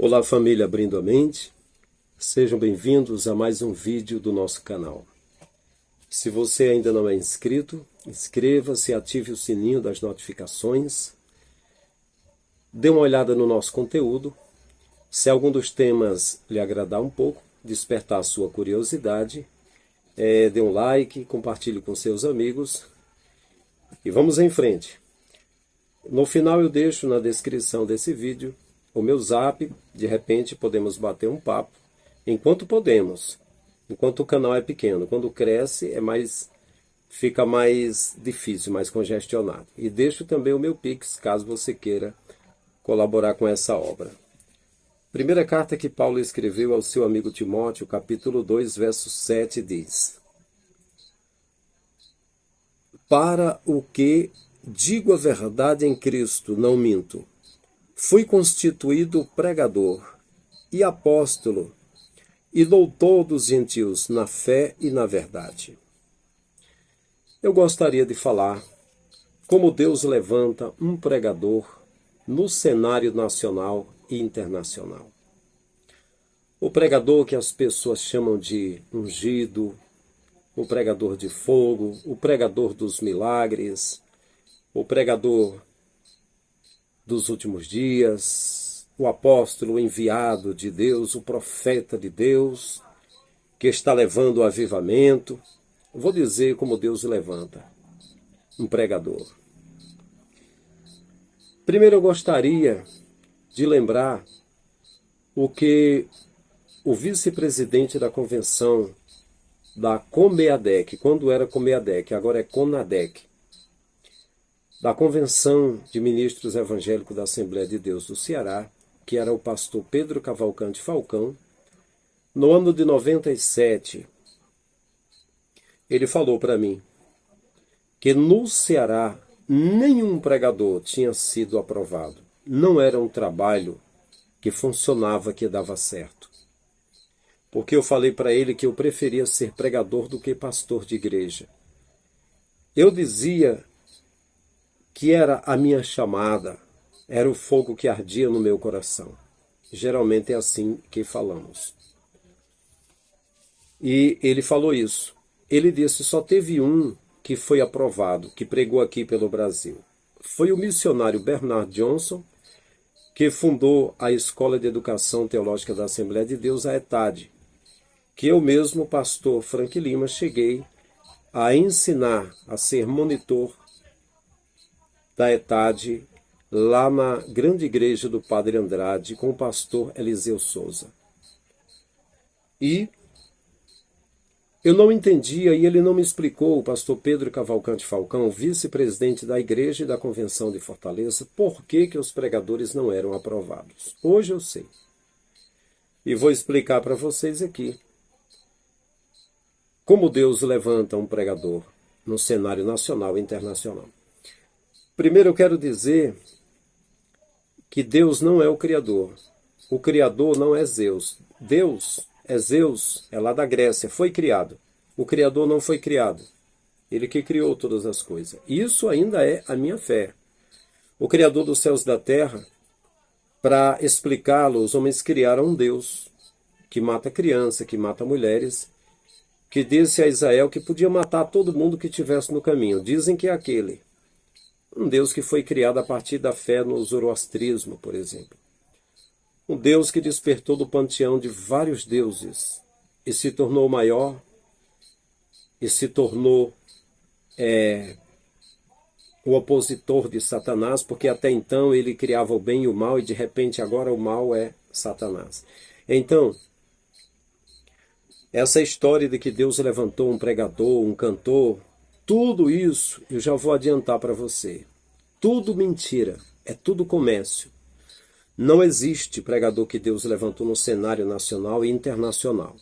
Olá família Abrindo a Mente, sejam bem-vindos a mais um vídeo do nosso canal. Se você ainda não é inscrito, inscreva-se e ative o sininho das notificações. Dê uma olhada no nosso conteúdo. Se algum dos temas lhe agradar um pouco, despertar a sua curiosidade, dê um like, compartilhe com seus amigos e vamos em frente. No final eu deixo na descrição desse vídeo o meu zap, de repente podemos bater um papo, enquanto podemos, enquanto o canal é pequeno. Quando cresce fica mais difícil, mais congestionado. E deixo também o meu Pix, caso você queira colaborar com essa obra. Primeira carta que Paulo escreveu ao seu amigo Timóteo, capítulo 2, verso 7, diz: Para o que digo a verdade em Cristo, não minto. Fui constituído pregador e apóstolo e doutor dos gentios na fé e na verdade. Eu gostaria de falar como Deus levanta um pregador no cenário nacional e internacional. O pregador que as pessoas chamam de ungido, o pregador de fogo, o pregador dos milagres, o pregador dos últimos dias, o apóstolo enviado de Deus, o profeta de Deus, que está levando o avivamento. Vou dizer como Deus levanta um pregador. Primeiro eu gostaria de lembrar o que o vice-presidente da convenção da COMEADEC, quando era COMEADEC, agora é CONADEC, da Convenção de Ministros Evangélicos da Assembleia de Deus do Ceará, que era o pastor Pedro Cavalcante Falcão, no ano de 97, ele falou para mim que no Ceará nenhum pregador tinha sido aprovado. Não era um trabalho que funcionava, que dava certo. Porque eu falei para ele que eu preferia ser pregador do que pastor de igreja. Eu dizia que era a minha chamada, era o fogo que ardia no meu coração. Geralmente é assim que falamos. E ele falou isso. Ele disse, só teve um que foi aprovado, que pregou aqui pelo Brasil. Foi o missionário Bernard Johnson, que fundou a Escola de Educação Teológica da Assembleia de Deus, a ETAD, que eu mesmo, pastor Frank Lima, cheguei a ensinar, a ser monitor da ETAD, lá na grande igreja do Padre Andrade, com o pastor Eliseu Souza. E eu não entendia, e ele não me explicou, o pastor Pedro Cavalcante Falcão, vice-presidente da igreja e da Convenção de Fortaleza, por que os pregadores não eram aprovados. Hoje eu sei. E vou explicar para vocês aqui como Deus levanta um pregador no cenário nacional e internacional. Primeiro eu quero dizer que Deus não é o Criador. O Criador não é Zeus. Deus é Zeus, é lá da Grécia, foi criado. O Criador não foi criado. Ele que criou todas as coisas. Isso ainda é a minha fé. O Criador dos céus e da terra, para explicá-lo, os homens criaram um Deus que mata criança, que mata mulheres, que disse a Israel que podia matar todo mundo que estivesse no caminho. Dizem que é aquele. Um Deus que foi criado a partir da fé no zoroastrismo, por exemplo. Um Deus que despertou do panteão de vários deuses e se tornou maior e se tornou o opositor de Satanás, porque até então ele criava o bem e o mal e de repente agora o mal é Satanás. Então, essa história de que Deus levantou um pregador, um cantor, tudo isso eu já vou adiantar para você. Tudo mentira, é tudo comércio. Não existe pregador que Deus levantou no cenário nacional e internacional.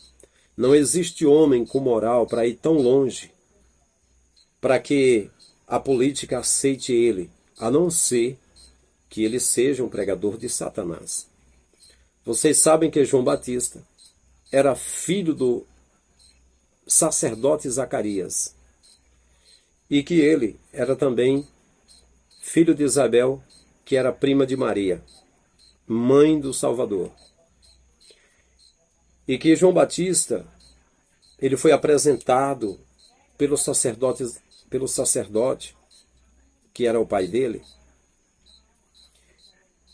Não existe homem com moral para ir tão longe, para que a política aceite ele, a não ser que ele seja um pregador de Satanás. Vocês sabem que João Batista era filho do sacerdote Zacarias e que ele era também filho de Isabel, que era prima de Maria. mãe do Salvador. E que João Batista, ele foi apresentado pelo sacerdote, que era o pai dele,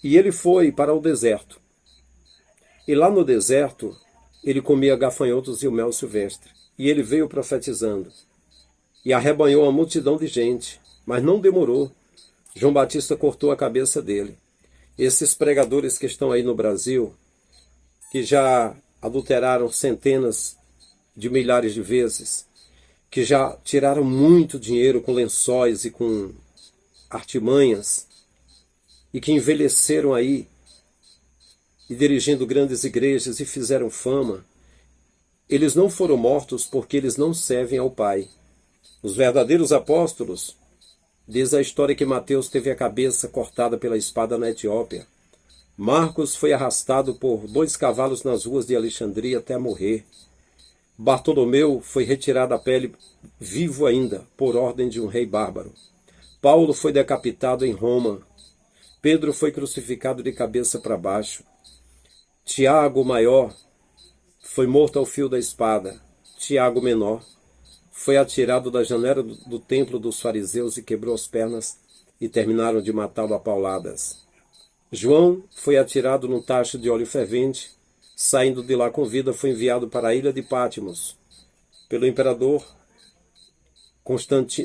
e ele foi para o deserto. E lá no deserto, ele comia gafanhotos e o mel silvestre. E ele veio profetizando. E arrebanhou uma multidão de gente, mas não demorou. João Batista cortou a cabeça dele. Esses pregadores que estão aí no Brasil, que já adulteraram centenas de milhares de vezes, que já tiraram muito dinheiro com lençóis e com artimanhas, e que envelheceram aí, e dirigindo grandes igrejas e fizeram fama, eles não foram mortos porque eles não servem ao Pai. Os verdadeiros apóstolos, diz a história que Mateus teve a cabeça cortada pela espada na Etiópia. Marcos foi arrastado por 2 cavalos nas ruas de Alexandria até morrer. Bartolomeu foi retirado a pele vivo ainda, por ordem de um rei bárbaro. Paulo foi decapitado em Roma. Pedro foi crucificado de cabeça para baixo. Tiago, maior, foi morto ao fio da espada. Tiago, menor, foi atirado da janela do templo dos fariseus e quebrou as pernas e terminaram de matá-lo a pauladas. João foi atirado num tacho de óleo fervente. Saindo de lá com vida, foi enviado para a ilha de Patmos pelo imperador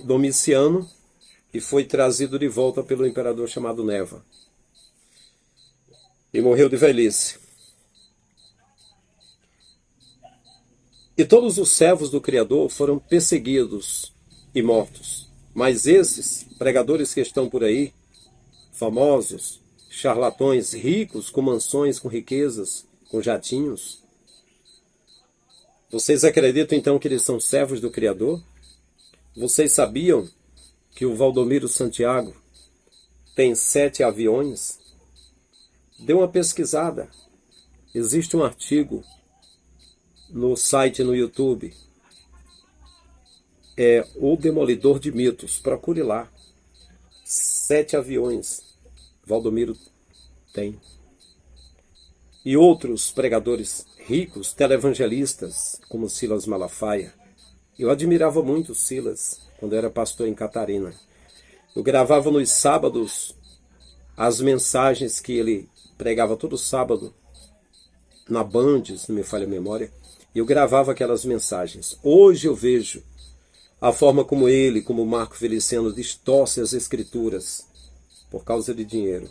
Domiciano e foi trazido de volta pelo imperador chamado Neva. E morreu de velhice. E todos os servos do Criador foram perseguidos e mortos. Mas esses pregadores que estão por aí, famosos, charlatões, ricos, com mansões, com riquezas, com jatinhos, vocês acreditam então que eles são servos do Criador? Vocês sabiam que o Valdomiro Santiago tem 7 aviões? Dê uma pesquisada. Existe um artigo no site, no YouTube, é O Demolidor de Mitos. Procure lá. 7 aviões Valdomiro tem. E outros pregadores ricos, televangelistas, como Silas Malafaia. Eu admirava muito Silas quando eu era pastor em Catarina. Eu gravava nos sábados as mensagens que ele pregava todo sábado na Band, se não me falha a memória. Eu gravava aquelas mensagens. Hoje eu vejo a forma como ele, como Marco Feliciano, distorce as escrituras por causa de dinheiro,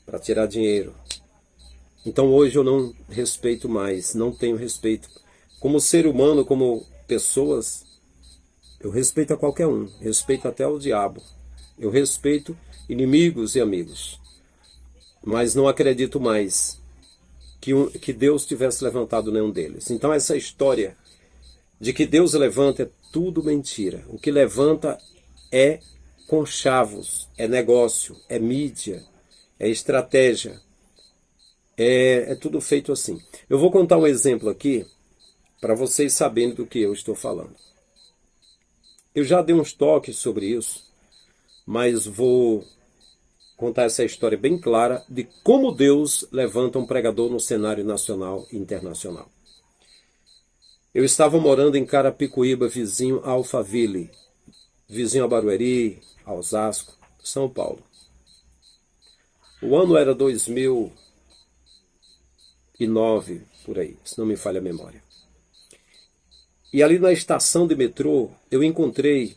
para tirar dinheiro. Então hoje eu não respeito mais, não tenho respeito. Como ser humano, como pessoas, eu respeito a qualquer um, respeito até o diabo. Eu respeito inimigos e amigos. Mas não acredito mais que Deus tivesse levantado nenhum deles. Então essa história de que Deus levanta é tudo mentira. O que levanta é conchavos, é negócio, é mídia, é estratégia. É tudo feito assim. Eu vou contar um exemplo aqui para vocês saberem do que eu estou falando. Eu já dei uns toques sobre isso, mas vou contar essa história bem clara de como Deus levanta um pregador no cenário nacional e internacional. Eu estava morando em Carapicuíba, vizinho a Alphaville, vizinho a Barueri, a Osasco, São Paulo. O ano era 2009, por aí, se não me falha a memória. E ali na estação de metrô, eu encontrei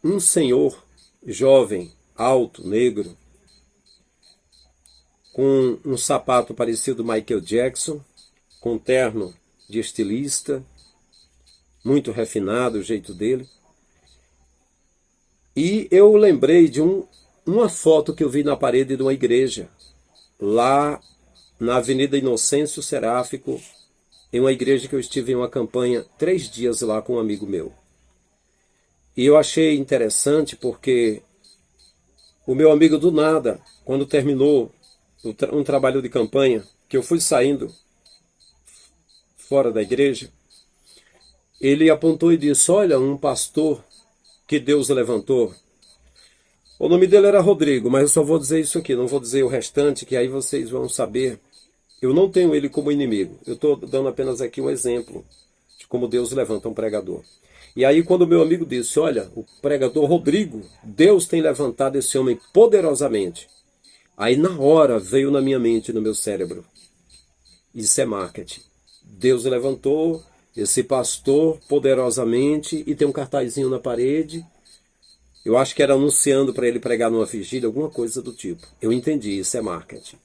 um senhor jovem, alto, negro, com um sapato parecido Michael Jackson, com terno de estilista, muito refinado o jeito dele. E eu lembrei de uma foto que eu vi na parede de uma igreja, lá na Avenida Inocêncio Seráfico, em uma igreja que eu estive em uma campanha 3 dias lá com um amigo meu. E eu achei interessante porque o meu amigo do nada, quando terminou um trabalho de campanha, que eu fui saindo fora da igreja, ele apontou e disse: olha, um pastor que Deus levantou. O nome dele era Rodrigo, mas eu só vou dizer isso aqui, não vou dizer o restante, que aí vocês vão saber. Eu não tenho ele como inimigo. Eu estou dando apenas aqui um exemplo de como Deus levanta um pregador. E aí, quando meu amigo disse, olha, o pregador Rodrigo, Deus tem levantado esse homem poderosamente. Aí, na hora, veio na minha mente, no meu cérebro. Isso é marketing. Deus levantou esse pastor poderosamente e tem um cartazinho na parede. Eu acho que era anunciando para ele pregar numa vigília, alguma coisa do tipo. Eu entendi, isso é marketing.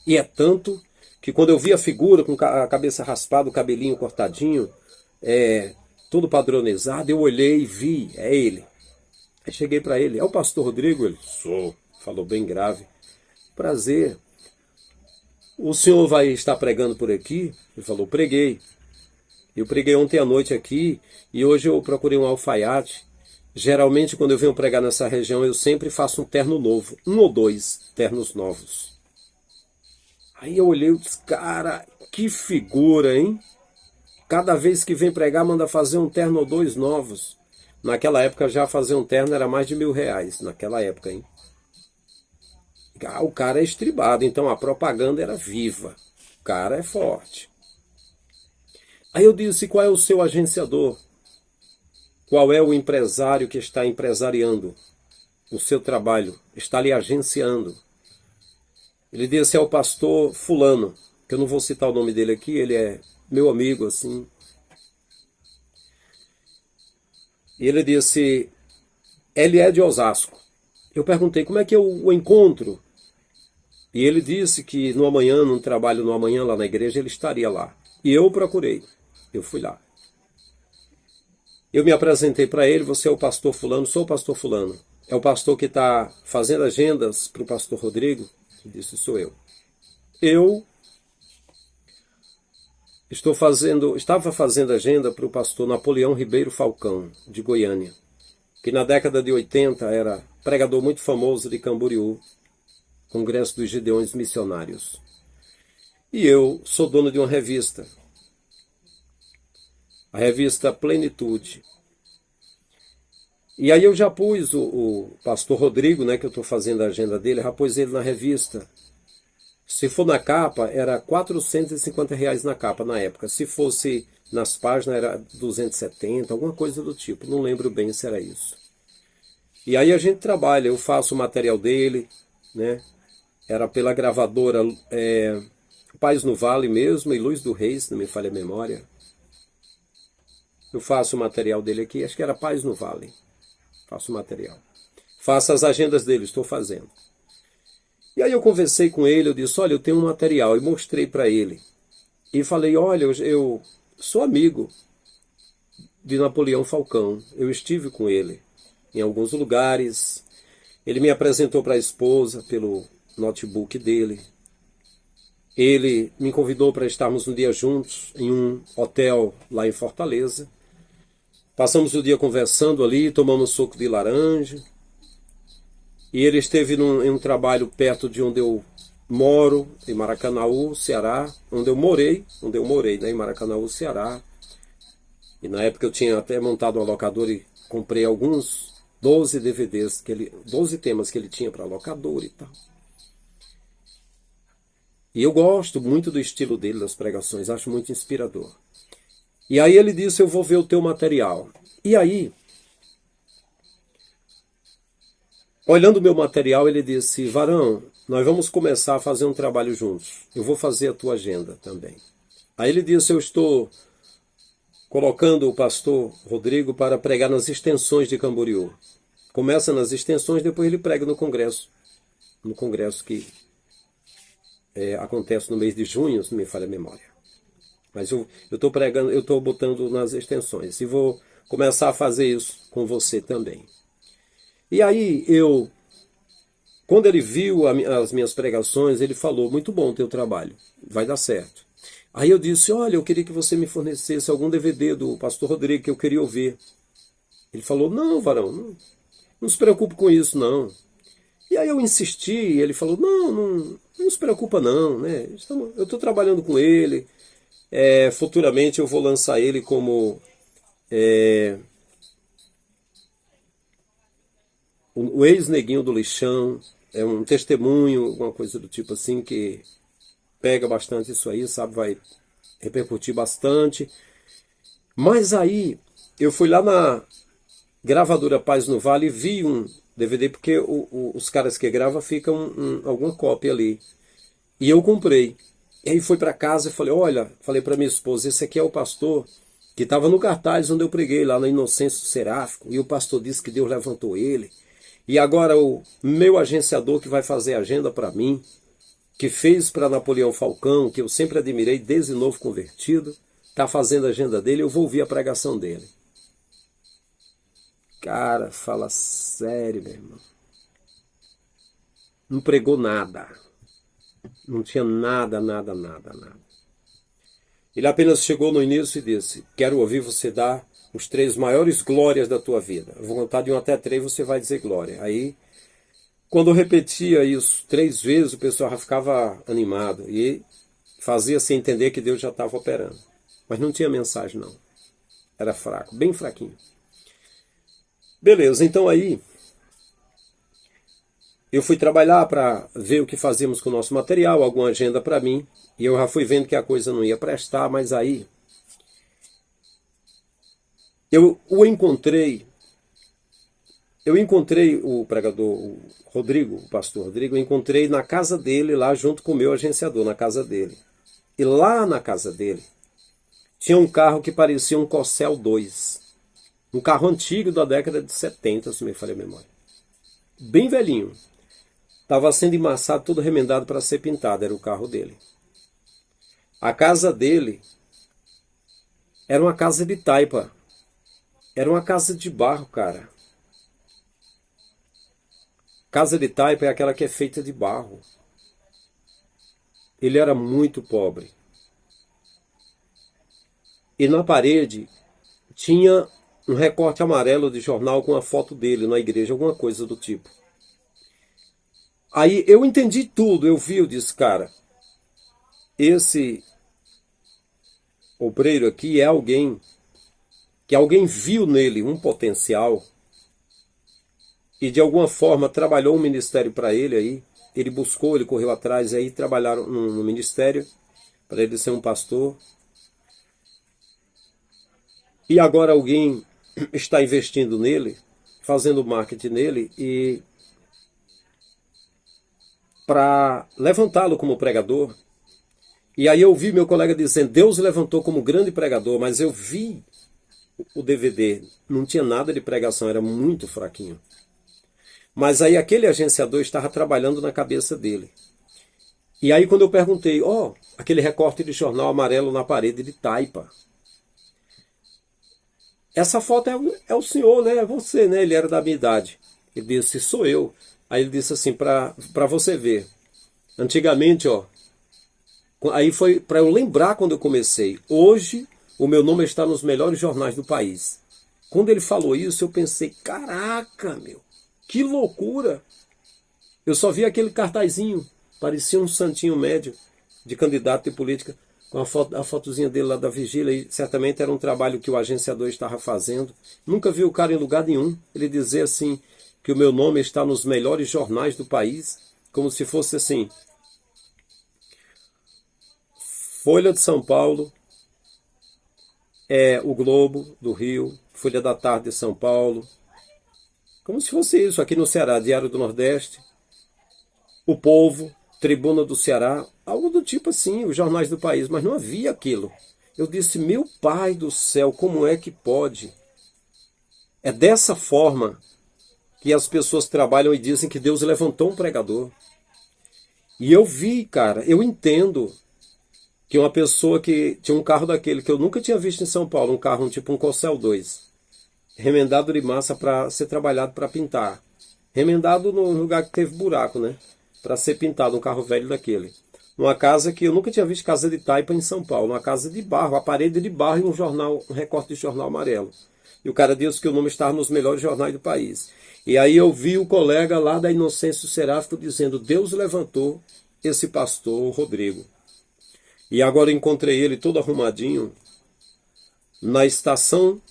E é tanto que quando eu vi a figura com a cabeça raspada, o cabelinho cortadinho, tudo padronizado, eu olhei e vi, é ele. Aí cheguei para ele, é o pastor Rodrigo? Ele, sou. Falou bem grave. Prazer. O senhor vai estar pregando por aqui? Ele falou, preguei. Eu preguei ontem à noite aqui e hoje eu procurei um alfaiate. Geralmente, quando eu venho pregar nessa região, eu sempre faço um terno novo. 1 ou 2 ternos novos. Aí eu olhei e disse, cara, que figura, hein? Cada vez que vem pregar, manda fazer um terno ou 2 novos. Naquela época, já fazer um terno era mais de R$ 1.000. Naquela época, hein? Ah, o cara é estribado, então a propaganda era viva. O cara é forte. Aí eu disse, qual é o seu agenciador? Qual é o empresário que está empresariando o seu trabalho? Está lhe agenciando. Ele disse, é o pastor fulano, que eu não vou citar o nome dele aqui, ele é meu amigo, assim. E ele disse, ele é de Osasco. Eu perguntei, como é que eu o encontro? E ele disse que no amanhã, num trabalho no amanhã lá na igreja, ele estaria lá. E eu o procurei. Eu fui lá. Eu me apresentei para ele, você é o pastor fulano? Sou o pastor fulano. É o pastor que está fazendo agendas para o pastor Rodrigo? Ele disse, sou eu. Eu estava fazendo agenda para o pastor Napoleão Ribeiro Falcão, de Goiânia, que na década de 80 era pregador muito famoso de Camboriú, Congresso dos Gideões Missionários. E eu sou dono de uma revista, a revista Plenitude. E aí eu já pus o pastor Rodrigo, né, que eu estou fazendo a agenda dele, já pus ele na revista. Se for na capa, era R$ 450 na capa na época. Se fosse nas páginas, era 270, alguma coisa do tipo. Não lembro bem se era isso. E aí a gente trabalha, eu faço o material dele, né? Era pela gravadora Paz no Vale mesmo, e Luz do Reis, se não me falha a memória. Eu faço o material dele aqui, acho que era Paz no Vale. Faço o material. Faço as agendas dele, estou fazendo. E aí eu conversei com ele, eu disse, olha, eu tenho um material, e mostrei para ele. E falei, olha, eu sou amigo de Napoleão Falcão, eu estive com ele em alguns lugares, ele me apresentou para a esposa pelo notebook dele, ele me convidou para estarmos um dia juntos em um hotel lá em Fortaleza, passamos o dia conversando ali, tomamos suco de laranja, e ele esteve em um trabalho perto de onde eu moro, em Maracanaú, Ceará, onde eu morei, né, em Maracanaú, Ceará. E na época eu tinha até montado uma locadora e comprei alguns 12 DVDs, 12 temas que ele tinha para locadora e tal. E eu gosto muito do estilo dele, das pregações, acho muito inspirador. E aí ele disse, eu vou ver o teu material. E aí, olhando o meu material, ele disse, Varão, nós vamos começar a fazer um trabalho juntos. Eu vou fazer a tua agenda também. Aí ele disse, eu estou colocando o pastor Rodrigo para pregar nas extensões de Camboriú. Começa nas extensões, depois ele prega no congresso que acontece no mês de junho, se não me falha a memória. Mas eu estou pregando, eu estou botando nas extensões. E vou começar a fazer isso com você também. E aí quando ele viu as minhas pregações, ele falou, muito bom o teu trabalho, vai dar certo. Aí eu disse, olha, eu queria que você me fornecesse algum DVD do pastor Rodrigo que eu queria ouvir. Ele falou, não, Varão, não se preocupe com isso, não. E aí eu insisti, e ele falou, não se preocupa não, né? Eu estou trabalhando com ele, futuramente eu vou lançar ele como o ex-neguinho do lixão, é um testemunho, alguma coisa do tipo assim, que pega bastante isso aí, sabe? Vai repercutir bastante. Mas aí, eu fui lá na gravadora Paz no Vale e vi um DVD, porque os caras que gravam ficam alguma cópia ali. E eu comprei. E aí fui para casa e falei, olha, falei para minha esposa, esse aqui é o pastor que estava no cartaz onde eu preguei, lá na Inocêncio Seráfico, e o pastor disse que Deus levantou ele. E agora o meu agenciador que vai fazer agenda para mim, que fez para Napoleão Falcão, que eu sempre admirei desde novo convertido, está fazendo a agenda dele, eu vou ouvir a pregação dele. Cara, fala sério, meu irmão. Não pregou nada. Não tinha nada, nada, nada, nada. Ele apenas chegou no início e disse, quero ouvir você dar os 3 maiores glórias da tua vida. Eu vou contar de 1 até 3, você vai dizer glória. Aí, quando eu repetia isso 3 vezes, o pessoal já ficava animado e fazia-se entender que Deus já estava operando. Mas não tinha mensagem, não. Era fraco, bem fraquinho. Beleza, então aí eu fui trabalhar para ver o que fazíamos com o nosso material, alguma agenda para mim, e eu já fui vendo que a coisa não ia prestar, mas aí eu encontrei o pregador o Rodrigo, o pastor Rodrigo, eu encontrei na casa dele, lá junto com o meu agenciador, na casa dele. E lá na casa dele tinha um carro que parecia um Corcel 2. Um carro antigo da década de 70, se me falha a memória. Bem velhinho. Estava sendo emassado, todo remendado para ser pintado, era o carro dele. A casa dele era uma casa de taipa. Era uma casa de barro, cara. Casa de taipa é aquela que é feita de barro. Ele era muito pobre. E na parede tinha um recorte amarelo de jornal com a foto dele na igreja, alguma coisa do tipo. Aí eu entendi tudo, eu vi, eu disse, cara, esse obreiro aqui é alguém que alguém viu nele um potencial e de alguma forma trabalhou um ministério para ele aí. Ele buscou, ele correu atrás, aí trabalharam no ministério para ele ser um pastor. E agora alguém está investindo nele, fazendo marketing nele e para levantá-lo como pregador. E aí eu vi meu colega dizendo, Deus levantou como grande pregador, mas eu vi o DVD, não tinha nada de pregação, era muito fraquinho. Mas aí aquele agenciador estava trabalhando na cabeça dele. E aí quando eu perguntei, aquele recorte de jornal amarelo na parede de taipa. Essa foto é o senhor, né? É você, né? Ele era da minha idade. Ele disse, sou eu. Aí ele disse assim, para você ver. Antigamente, aí foi para eu lembrar quando eu comecei. Hoje, o meu nome está nos melhores jornais do país. Quando ele falou isso, eu pensei, caraca, meu, que loucura. Eu só vi aquele cartazinho, parecia um santinho médio de candidato de política, com a fotozinha dele lá da vigília, e certamente era um trabalho que o agenciador estava fazendo. Nunca vi o cara em lugar nenhum. Ele dizer assim, que o meu nome está nos melhores jornais do país, como se fosse assim, Folha de São Paulo, o Globo do Rio, Folha da Tarde de São Paulo, como se fosse isso, aqui no Ceará, Diário do Nordeste, O Povo, Tribuna do Ceará, algo do tipo assim, os jornais do país, mas não havia aquilo. Eu disse, meu pai do céu, como é que pode? É dessa forma que as pessoas trabalham e dizem que Deus levantou um pregador. E eu vi, cara, eu entendo que uma pessoa que tinha um carro daquele que eu nunca tinha visto em São Paulo, um carro tipo um Corcel 2, remendado de massa para ser trabalhado para pintar. Remendado no lugar que teve buraco, né? Para ser pintado, um carro velho daquele. Numa casa que eu nunca tinha visto, casa de taipa em São Paulo, uma casa de barro, a parede de barro e um jornal, um recorte de jornal amarelo. E o cara disse que o nome estava nos melhores jornais do país. E aí eu vi o colega lá da Inocêncio Seráfico dizendo, Deus levantou esse pastor, o Rodrigo. E agora encontrei ele todo arrumadinho na estação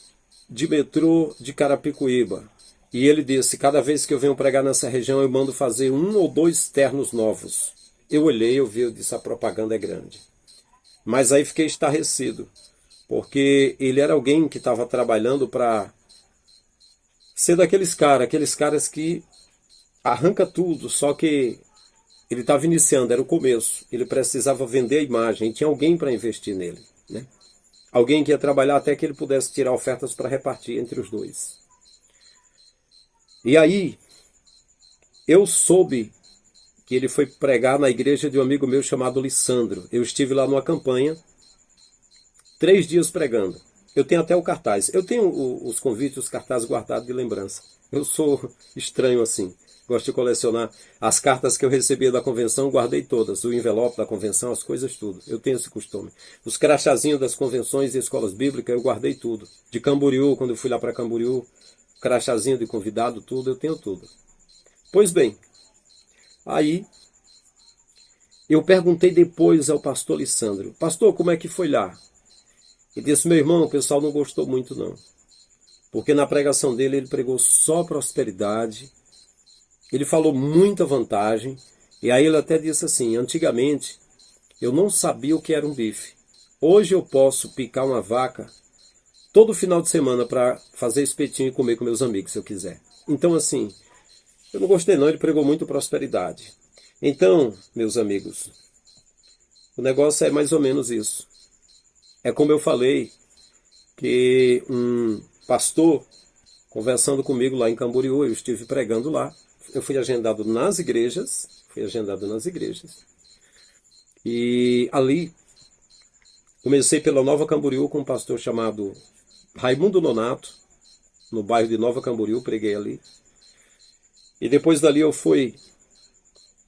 de metrô de Carapicuíba. E ele disse, cada vez que eu venho pregar nessa região, eu mando fazer 1 ou 2 ternos novos. Eu olhei, eu vi, eu disse, a propaganda é grande. Mas aí fiquei estarrecido, porque ele era alguém que estava trabalhando para ser daqueles caras que arranca tudo, só que ele estava iniciando, era o começo. Ele precisava vender a imagem, e tinha alguém para investir nele, né? Alguém que ia trabalhar até que ele pudesse tirar ofertas para repartir entre os dois. E aí, eu soube que ele foi pregar na igreja de um amigo meu chamado Lissandro. Eu estive lá numa campanha, 3 dias pregando. Eu tenho até o cartaz. Eu tenho os convites, os cartazes guardados de lembrança. Eu sou estranho assim. Gosto de colecionar as cartas que eu recebia da convenção, guardei todas. O envelope da convenção, as coisas, tudo. Eu tenho esse costume. Os crachazinhos das convenções e escolas bíblicas, eu guardei tudo. De Camboriú, quando eu fui lá para Camboriú, crachazinho de convidado, tudo, eu tenho tudo. Pois bem, aí eu perguntei depois ao pastor Lissandro, pastor, como é que foi lá? Ele disse, meu irmão, o pessoal não gostou muito não. Porque na pregação dele ele pregou só prosperidade, ele falou muita vantagem, e aí ele até disse assim, antigamente eu não sabia o que era um bife. Hoje eu posso picar uma vaca todo final de semana para fazer espetinho e comer com meus amigos, se eu quiser. Então assim, eu não gostei não, ele pregou muito prosperidade. Então, meus amigos, o negócio é mais ou menos isso. É como eu falei, que um pastor, conversando comigo lá em Camboriú, eu estive pregando lá, eu fui agendado nas igrejas, e ali comecei pela Nova Camboriú com um pastor chamado Raimundo Nonato, no bairro de Nova Camboriú, preguei ali. E depois dali eu fui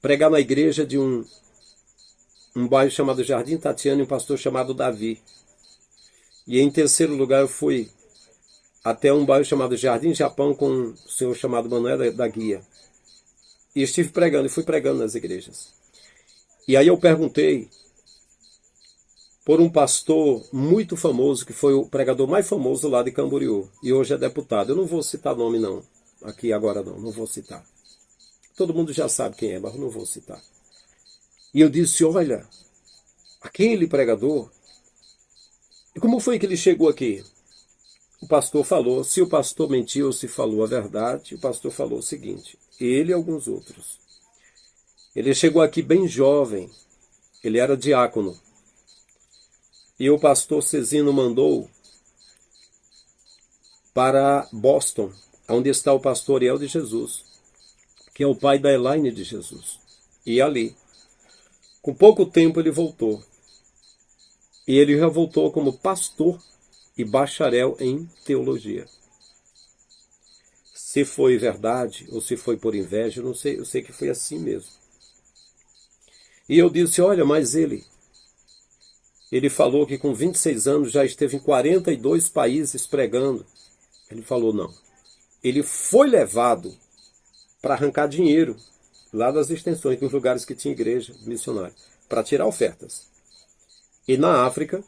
pregar na igreja de um bairro chamado Jardim Tatiana e um pastor chamado Davi. E em terceiro lugar eu fui até um bairro chamado Jardim Japão com um senhor chamado Manuel da Guia. E estive pregando, e fui pregando nas igrejas. E aí eu perguntei por um pastor muito famoso, que foi o pregador mais famoso lá de Camboriú, e hoje é deputado. Eu não vou citar nome não, aqui agora não vou citar. Todo mundo já sabe quem é, mas eu não vou citar. E eu disse, olha, aquele pregador, e como foi que ele chegou aqui? O pastor falou, se o pastor mentiu ou se falou a verdade, o pastor falou o seguinte, ele e alguns outros. Ele chegou aqui bem jovem, ele era diácono. E o pastor Cezino mandou para Boston, onde está o pastor Ariel de Jesus, que é o pai da Elaine de Jesus. E ali, com pouco tempo ele voltou. E ele já voltou como pastor e bacharel em teologia. Se foi verdade ou se foi por inveja, eu não sei, eu sei que foi assim mesmo. E eu disse, olha, mas ele falou que com 26 anos já esteve em 42 países pregando. Ele falou, não. Ele foi levado para arrancar dinheiro lá das extensões, dos lugares que tinha igreja missionária, para tirar ofertas. E na África,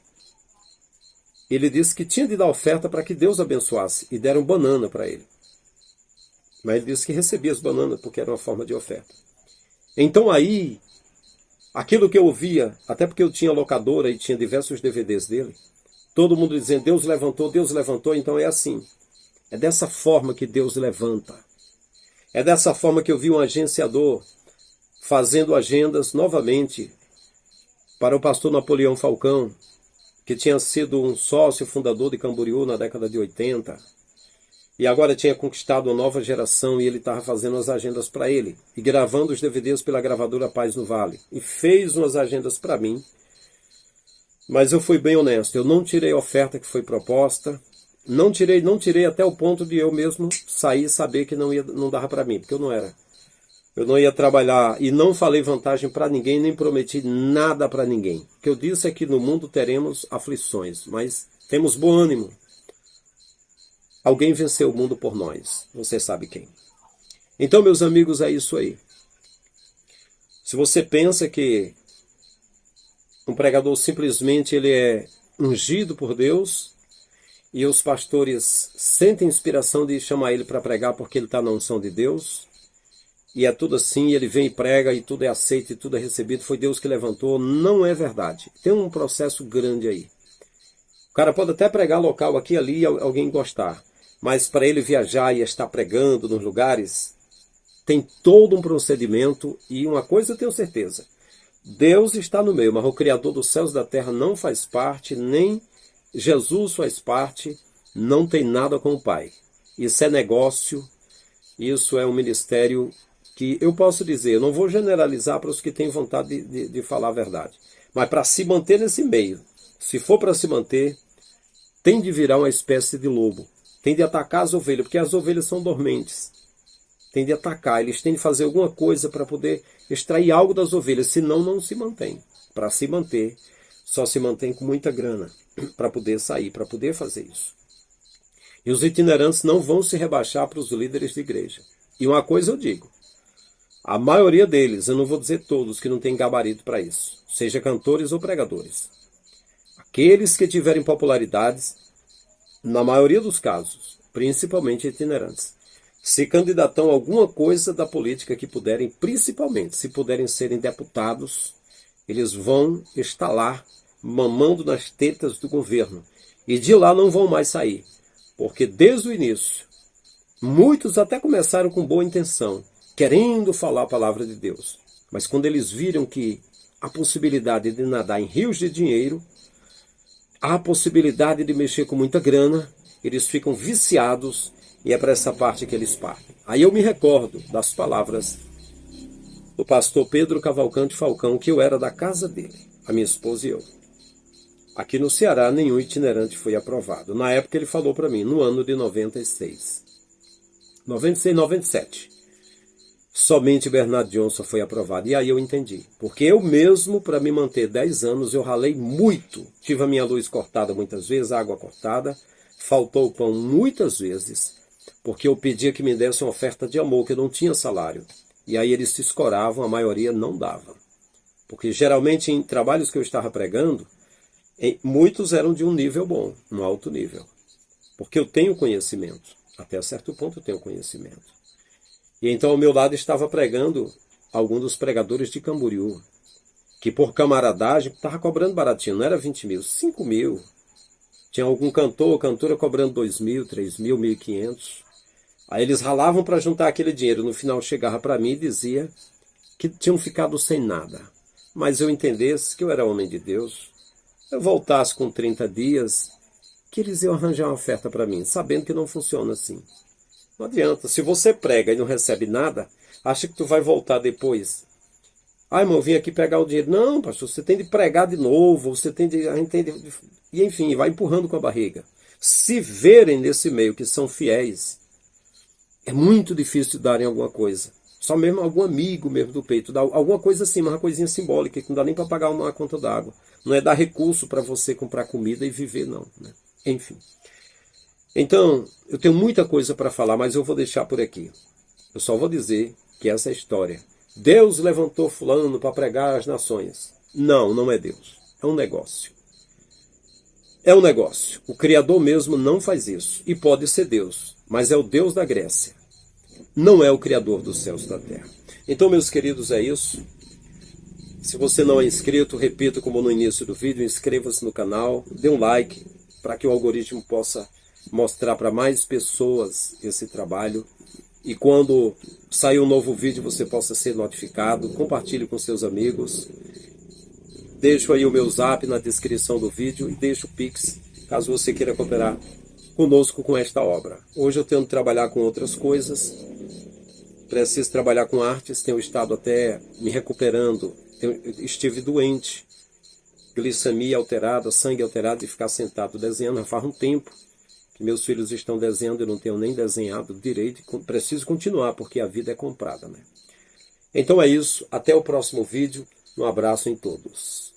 ele disse que tinha de dar oferta para que Deus abençoasse, e deram banana para ele. Mas ele disse que recebia as bananas porque era uma forma de oferta. Então aí, aquilo que eu ouvia, até porque eu tinha locadora e tinha diversos DVDs dele, todo mundo dizendo, Deus levantou, então é assim. É dessa forma que Deus levanta. É dessa forma que eu vi um agenciador fazendo agendas novamente para o pastor Napoleão Falcão, que tinha sido um sócio fundador de Camboriú na década de 80, e agora tinha conquistado uma nova geração e ele estava fazendo as agendas para ele, e gravando os DVDs pela gravadora Paz no Vale. E fez umas agendas para mim, mas eu fui bem honesto, eu não tirei a oferta que foi proposta, não tirei até o ponto de eu mesmo sair e saber que não dava para mim, porque eu não ia trabalhar e não falei vantagem para ninguém, nem prometi nada para ninguém. O que eu disse é que no mundo teremos aflições, mas temos bom ânimo. Alguém venceu o mundo por nós, você sabe quem. Então, meus amigos, é isso aí. Se você pensa que um pregador simplesmente ele é ungido por Deus e os pastores sentem inspiração de chamar ele para pregar porque ele está na unção de Deus, e é tudo assim, ele vem e prega, e tudo é aceito, e tudo é recebido, foi Deus que levantou. Não é verdade. Tem um processo grande aí. O cara pode até pregar local aqui e ali e alguém gostar, mas para ele viajar e estar pregando nos lugares, tem todo um procedimento, e uma coisa eu tenho certeza, Deus está no meio, mas o Criador dos céus e da terra não faz parte, nem Jesus faz parte, não tem nada com o Pai. Isso é negócio, isso é um ministério que eu posso dizer, eu não vou generalizar para os que têm vontade de falar a verdade, mas para se manter nesse meio, se for para se manter, tem de virar uma espécie de lobo, tem de atacar as ovelhas, porque as ovelhas são dormentes, tem de atacar, eles têm de fazer alguma coisa para poder extrair algo das ovelhas, senão não se mantém. Para se manter, só se mantém com muita grana, para poder sair, para poder fazer isso. E os itinerantes não vão se rebaixar para os líderes de igreja. E uma coisa eu digo, a maioria deles, eu não vou dizer todos que não têm gabarito para isso, seja cantores ou pregadores. Aqueles que tiverem popularidades, na maioria dos casos, principalmente itinerantes, se candidatam a alguma coisa da política que puderem, principalmente se puderem serem deputados, eles vão estar lá mamando nas tetas do governo. E de lá não vão mais sair. Porque desde o início, muitos até começaram com boa intenção, querendo falar a palavra de Deus. Mas quando eles viram que há possibilidade de nadar em rios de dinheiro, há possibilidade de mexer com muita grana, eles ficam viciados e é para essa parte que eles partem. Aí eu me recordo das palavras do pastor Pedro Cavalcante Falcão, que eu era da casa dele, a minha esposa e eu. Aqui no Ceará, nenhum itinerante foi aprovado. Na época ele falou para mim, no ano de 96. 96, 97. Somente Bernardo Johnson foi aprovado. E aí eu entendi. Porque eu mesmo, para me manter 10 anos, eu ralei muito. Tive a minha luz cortada muitas vezes, a água cortada. Faltou o pão muitas vezes. Porque eu pedia que me desse uma oferta de amor, que eu não tinha salário. E aí eles se escoravam, a maioria não dava. Porque geralmente em trabalhos que eu estava pregando, muitos eram de um nível bom, um alto nível. Porque eu tenho conhecimento. Até certo ponto eu tenho conhecimento. E então ao meu lado estava pregando algum dos pregadores de Camboriú, que por camaradagem estava cobrando baratinho, não era 20 mil, 5 mil. Tinha algum cantor ou cantora cobrando 2 mil, 3 mil, 1.500. Aí eles ralavam para juntar aquele dinheiro. No final chegava para mim e dizia que tinham ficado sem nada. Mas eu entendesse que eu era homem de Deus, eu voltasse com 30 dias, que eles iam arranjar uma oferta para mim, sabendo que não funciona assim. Não adianta. Se você prega e não recebe nada, acha que tu vai voltar depois. Ah, irmão, eu vim aqui pegar o dinheiro. Não, pastor, você tem de pregar de novo, você tem de... E enfim, vai empurrando com a barriga. Se verem nesse meio que são fiéis, é muito difícil darem alguma coisa. Só mesmo algum amigo mesmo do peito, dá alguma coisa assim, uma coisinha simbólica, que não dá nem para pagar uma conta d'água. Não é dar recurso para você comprar comida e viver, não. Né? Enfim. Então, eu tenho muita coisa para falar, mas eu vou deixar por aqui. Eu só vou dizer que essa é a história. Deus levantou fulano para pregar às nações. Não, não é Deus. É um negócio. É um negócio. O Criador mesmo não faz isso. E pode ser Deus, mas é o Deus da Grécia. Não é o Criador dos céus e da terra. Então, meus queridos, é isso. Se você não é inscrito, repito como no início do vídeo, inscreva-se no canal, dê um like para que o algoritmo possa mostrar para mais pessoas esse trabalho. E quando sair um novo vídeo você possa ser notificado. Compartilhe com seus amigos. Deixo aí o meu zap na descrição do vídeo e deixo o Pix, caso você queira cooperar conosco com esta obra. Hoje eu tento trabalhar com outras coisas. Preciso trabalhar com artes, tenho estado até me recuperando. Estive doente, glicemia alterada, sangue alterado, e ficar sentado desenhando. Já faz um tempo que meus filhos estão desenhando, eu não tenho nem desenhado direito. Preciso continuar, porque a vida é comprada, né? Então é isso, até o próximo vídeo. Um abraço em todos.